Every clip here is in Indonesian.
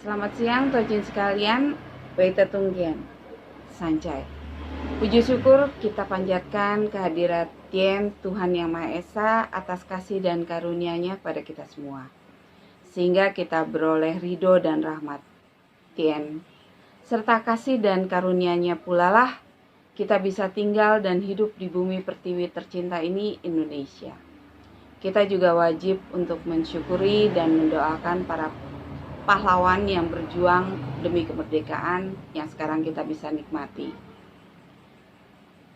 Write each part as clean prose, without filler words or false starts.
Selamat siang Tojin sekalian, Weita Tunggian, Sancai. Puji syukur kita panjatkan kehadirat Tien Tuhan Yang Maha Esa atas kasih dan karunia-Nya pada kita semua, sehingga kita beroleh ridho dan rahmat Tien, serta kasih dan karunia-Nya pula lah kita bisa tinggal dan hidup di bumi pertiwi tercinta ini, Indonesia. Kita juga wajib untuk mensyukuri dan mendoakan para pahlawan yang berjuang demi kemerdekaan yang sekarang kita bisa nikmati.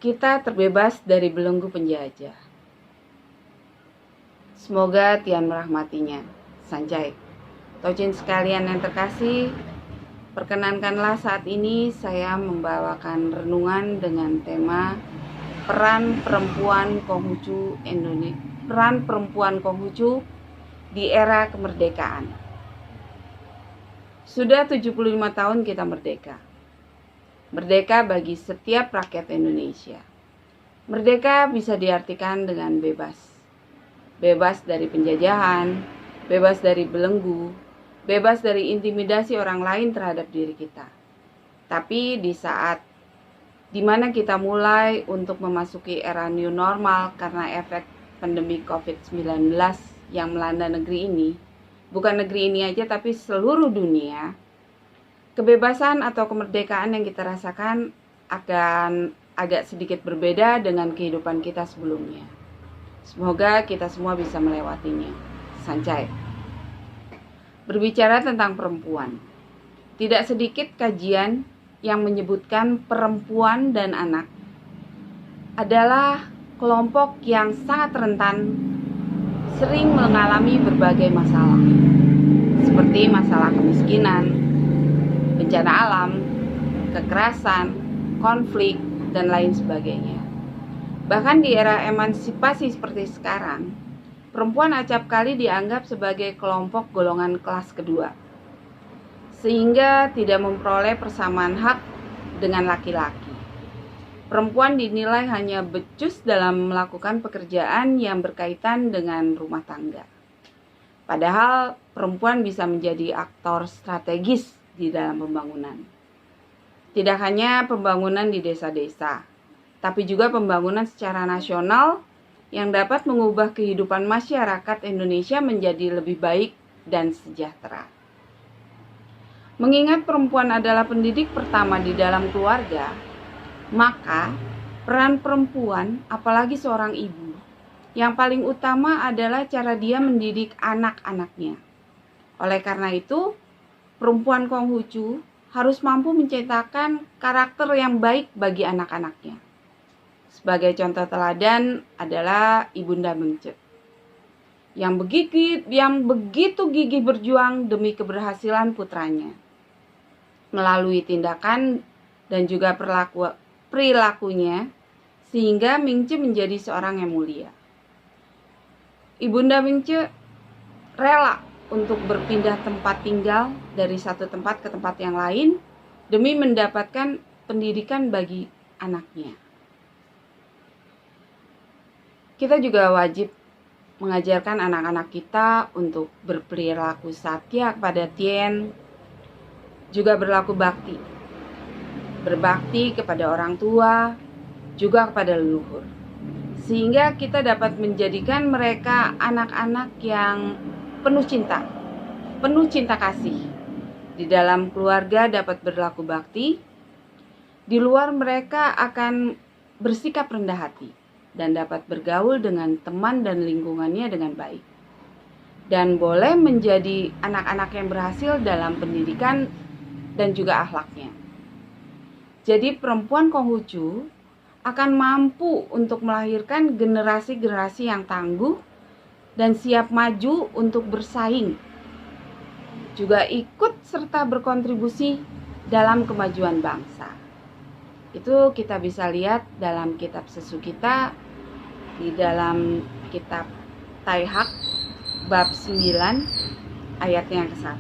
Kita terbebas dari belenggu penjajah. Semoga Tian merahmatinya. Sanjay. Tojin sekalian yang terkasih, perkenankanlah saat ini saya membawakan renungan dengan tema peran perempuan Konghucu Indonesia, peran perempuan Konghucu di era kemerdekaan. Sudah 75 tahun kita merdeka. Merdeka bagi setiap rakyat Indonesia. Merdeka bisa diartikan dengan bebas. Bebas dari penjajahan, bebas dari belenggu, bebas dari intimidasi orang lain terhadap diri kita. Tapi di saat dimana kita mulai untuk memasuki era new normal karena efek pandemi COVID-19 yang melanda negeri ini, bukan negeri ini aja tapi seluruh dunia, kebebasan atau kemerdekaan yang kita rasakan akan agak sedikit berbeda dengan kehidupan kita sebelumnya. Semoga kita semua bisa melewatinya. Sancai. Berbicara tentang perempuan, tidak sedikit kajian yang menyebutkan perempuan dan anak adalah kelompok yang sangat rentan sering mengalami berbagai masalah, seperti masalah kemiskinan, bencana alam, kekerasan, konflik, dan lain sebagainya. Bahkan di era emansipasi seperti sekarang, perempuan acap kali dianggap sebagai kelompok golongan kelas kedua, sehingga tidak memperoleh persamaan hak dengan laki-laki. Perempuan dinilai hanya becus dalam melakukan pekerjaan yang berkaitan dengan rumah tangga. Padahal perempuan bisa menjadi aktor strategis di dalam pembangunan. Tidak hanya pembangunan di desa-desa, tapi juga pembangunan secara nasional yang dapat mengubah kehidupan masyarakat Indonesia menjadi lebih baik dan sejahtera. Mengingat perempuan adalah pendidik pertama di dalam keluarga, maka peran perempuan, apalagi seorang ibu, yang paling utama adalah cara dia mendidik anak-anaknya. Oleh karena itu, perempuan Konghucu harus mampu menciptakan karakter yang baik bagi anak-anaknya. Sebagai contoh teladan adalah Ibunda Mengce, yang begitu gigih berjuang demi keberhasilan putranya, melalui tindakan dan juga perilakunya, sehingga Mingce menjadi seorang yang mulia. Ibunda Mingce rela untuk berpindah tempat tinggal dari satu tempat ke tempat yang lain demi mendapatkan pendidikan bagi anaknya. Kita juga wajib mengajarkan anak-anak kita untuk berperilaku satya kepada Tien, juga berlaku bakti. Berbakti kepada orang tua, juga kepada leluhur. Sehingga kita dapat menjadikan mereka anak-anak yang penuh cinta kasih. Di dalam keluarga dapat berlaku bakti, di luar mereka akan bersikap rendah hati dan dapat bergaul dengan teman dan lingkungannya dengan baik. Dan boleh menjadi anak-anak yang berhasil dalam pendidikan dan juga akhlaknya. Jadi perempuan Konghucu akan mampu untuk melahirkan generasi-generasi yang tangguh dan siap maju untuk bersaing. Juga ikut serta berkontribusi dalam kemajuan bangsa. Itu kita bisa lihat dalam kitab sesu kita, di dalam kitab Taihak bab 9 ayatnya yang ke-1.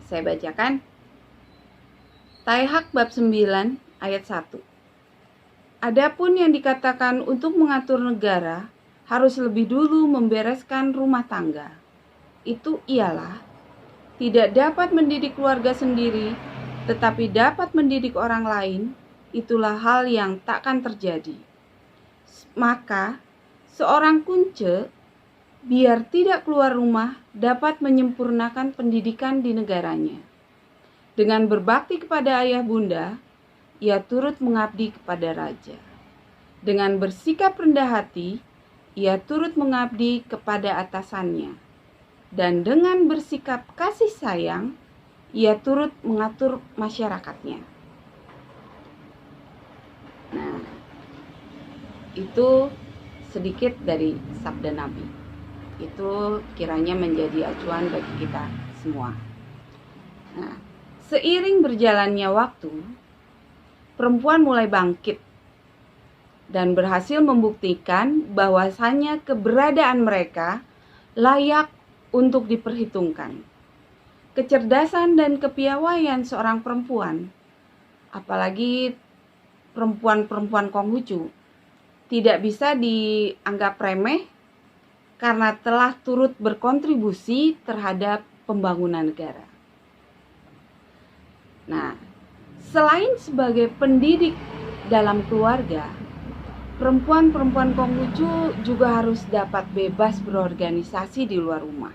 Saya bacakan. Taihak bab 9 ayat 1. Adapun yang dikatakan untuk mengatur negara harus lebih dulu membereskan rumah tangga. Itu ialah tidak dapat mendidik keluarga sendiri, tetapi dapat mendidik orang lain, itulah hal yang takkan terjadi. Maka, seorang kunce, biar tidak keluar rumah, dapat menyempurnakan pendidikan di negaranya. Dengan berbakti kepada ayah bunda, ia turut mengabdi kepada raja. Dengan bersikap rendah hati, ia turut mengabdi kepada atasannya. Dan dengan bersikap kasih sayang, ia turut mengatur masyarakatnya. Nah, itu sedikit dari sabda Nabi. Itu kiranya menjadi acuan bagi kita semua. Nah, seiring berjalannya waktu, perempuan mulai bangkit dan berhasil membuktikan bahwasannya keberadaan mereka layak untuk diperhitungkan. Kecerdasan dan kepiawaian seorang perempuan, apalagi perempuan-perempuan Konghucu, tidak bisa dianggap remeh karena telah turut berkontribusi terhadap pembangunan negara. Nah, selain sebagai pendidik dalam keluarga, perempuan-perempuan Konghucu juga harus dapat bebas berorganisasi di luar rumah.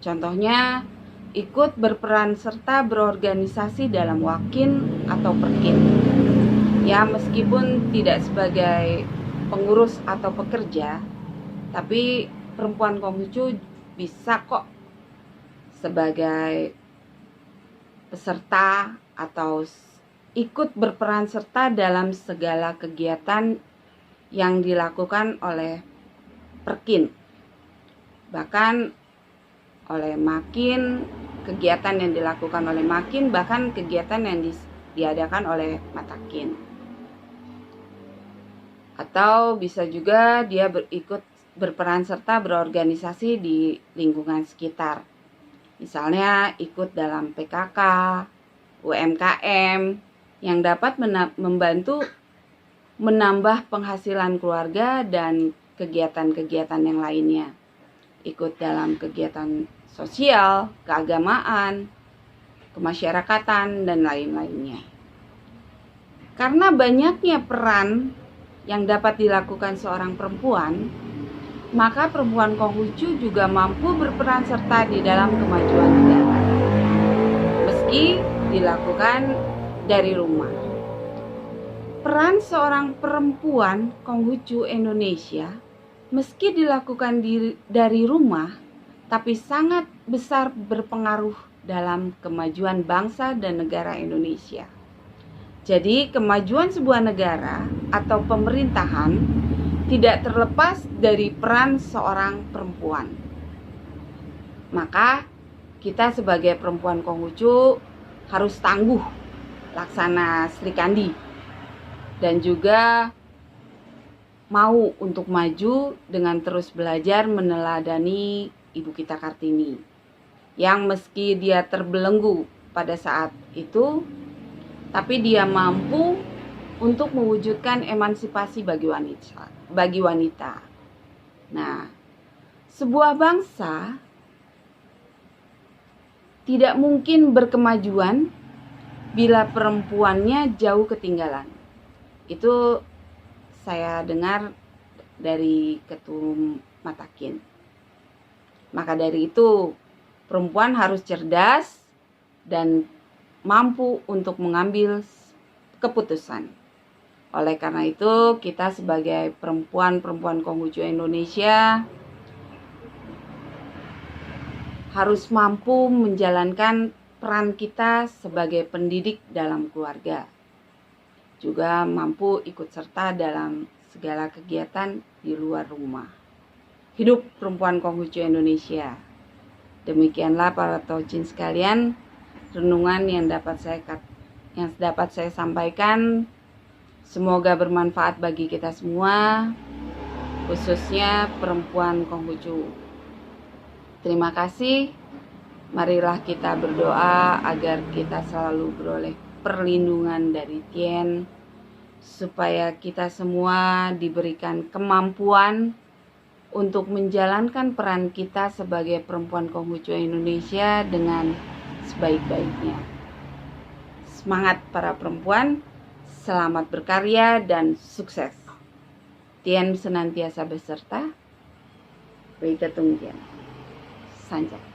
Contohnya, ikut berperan serta berorganisasi dalam wakin atau perkin. Ya, meskipun tidak sebagai pengurus atau pekerja, tapi perempuan Konghucu bisa kok sebagai peserta atau ikut berperan serta dalam segala kegiatan yang dilakukan oleh perkin, bahkan oleh makin, kegiatan yang dilakukan oleh makin, bahkan kegiatan yang diadakan oleh matakin. Atau bisa juga dia berperan serta berorganisasi di lingkungan sekitar, misalnya ikut dalam PKK, UMKM, yang dapat membantu menambah penghasilan keluarga dan kegiatan-kegiatan yang lainnya. Ikut dalam kegiatan sosial, keagamaan, kemasyarakatan, dan lain-lainnya. Karena banyaknya peran yang dapat dilakukan seorang perempuan, maka perempuan Konghucu juga mampu berperan serta di dalam kemajuan negara, meski dilakukan dari rumah. Peran seorang perempuan Konghucu Indonesia meski dilakukan dari rumah, tapi sangat besar berpengaruh dalam kemajuan bangsa dan negara Indonesia. Jadi, kemajuan sebuah negara atau pemerintahan tidak terlepas dari peran seorang perempuan. Maka, kita sebagai perempuan Konghucu harus tangguh laksana Sri Kandi dan juga mau untuk maju dengan terus belajar meneladani Ibu kita Kartini, yang meski dia terbelenggu pada saat itu, tapi dia mampu untuk mewujudkan emansipasi bagi wanita. Nah, sebuah bangsa tidak mungkin berkemajuan bila perempuannya jauh ketinggalan. Itu saya dengar dari Ketum Matakin. Maka dari itu, perempuan harus cerdas dan mampu untuk mengambil keputusan. Oleh karena itu, kita sebagai perempuan-perempuan Konghucu Indonesia harus mampu menjalankan peran kita sebagai pendidik dalam keluarga. Juga mampu ikut serta dalam segala kegiatan di luar rumah. Hidup perempuan Konghucu Indonesia. Demikianlah para Tauchin sekalian, renungan yang dapat saya sampaikan. Semoga bermanfaat bagi kita semua, khususnya perempuan Konghucu. Terima kasih. Marilah kita berdoa agar kita selalu beroleh perlindungan dari Tien, supaya kita semua diberikan kemampuan untuk menjalankan peran kita sebagai perempuan Konghucu Indonesia dengan sebaik-baiknya. Semangat para perempuan, selamat berkarya dan sukses. Tien senantiasa beserta. Wei Ketung Tien. Sanjak.